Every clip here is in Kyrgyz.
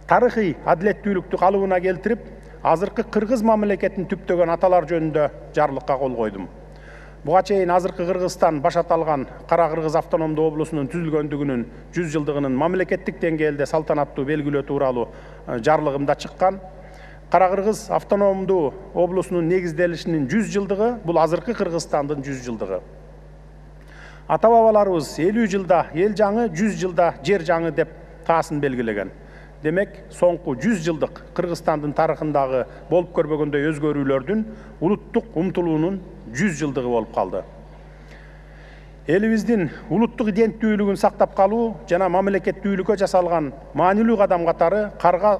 тарыхый адилеттүүлүктү калыбына келтирип, азыркы Кыргыз мамлекетин түптөгөн аталар жөнүндө жарлыкка кол койдум. Буга чейин азыркы Кыргызстан баш аталган Кара Кыргыз автономдуу облусунун түзүлгөндүгүнүн 100 жылдыгынын мамлекеттик деңгээлде салтанаттуу белгилөө тууралуу жарлыгымда чыккан. Кара Кыргыз автономдуу облусунун негизделишинин 100 жылдыгы бул азыркы Кыргызстандын 100 жылдыгы. Ата-бабаларыбыз 50 жылда эл жаңы, 100 жылда жер жаңы деп таасын белгилеген. Демек, соңку 100 жылдык Кыргызстандын тарыхындагы болуп көрбөгөндөй өзгөрүүлөрдүн улуттук умтулуунун 100 жылдыгы болуп калды. Элибиздин улуттук иденттүүлүгүн сактап калуу жана мамлекеттүүлүккө жасалган маанилүү кадам катары Кара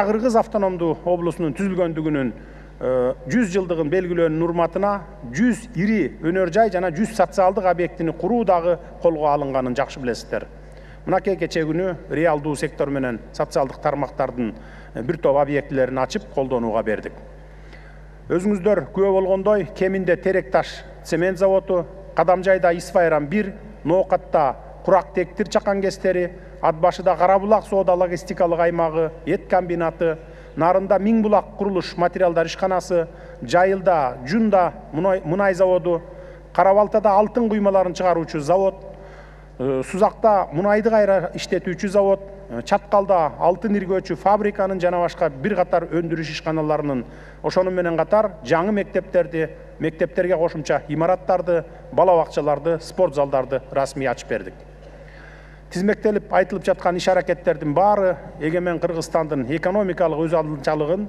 Кыргыз автономдуу облусунун түзүлгөндүгүнүн 100 жылдыгын белгилөөнүн урматына 100 ири өнөр жай жана 100 социалдык объектини куруу дагы колго алынганын жакшы билесиздер. Мынакей кече күнү реалдуу сектор менен социалдык тармактардын бир топ объектилерин ачып колдонууга бердик. Өзүңүздөр күбө болгондой, кеминде Теректаш цемент заводу, Кадамжайда Исфайран 1, Ноокатта Курак тектир чакан кестери, Атбашыда Карабулак соода логистикалык аймагы, эт комбинаты, Нарында Миңбулак курулуш материалдар ишканасы, Жайылда Жунда мунай заводу, Карабалтада алтын куймаларын чыгаруучу завод, Сузакта мунайды кайра иштетүүчү завод, Чаткалда алтын иргөөчү фабриканын жана башка бир катар өндүрүш ишканаларынын, ошону менен катар жаңы мектептерге кошумча имараттарды, бала бакчаларды, спорт залдарды расмий ачып бердик. Тизмектелип айтылып жаткан иш аракеттердин баары эгемен Кыргызстандын экономикалык өз алдынчалыгын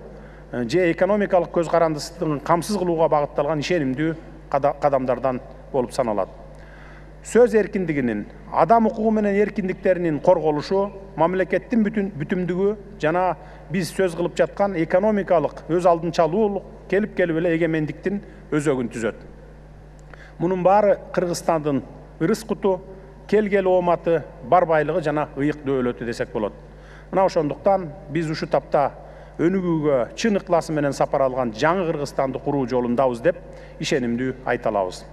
же экономикалык көз карандысыздыгын камсыз кылууга багытталган ишенимдүү кадамдардан болуп саналат. Сөз эркиндигинин, адам укугу менен эркиндиктеринин корголушу, мамлекеттин бүтүмдүгү жана биз сөз кылып жаткан экономикалык өз алдынчалуулук келип эле эгемендиктин өзөгүн түзөт. Мунун баары Кыргызстандын ырыс куту, келгел ооматы, бар байлыгы жана ыйык дөөлөтү десек болот. Мына ошондуктан биз ушу тапта өнүгүүгө чын ыктыласы менен сапар алган жаңы Кыргызстанды куруу жолундабыз деп ишенимдүү айта алабыз.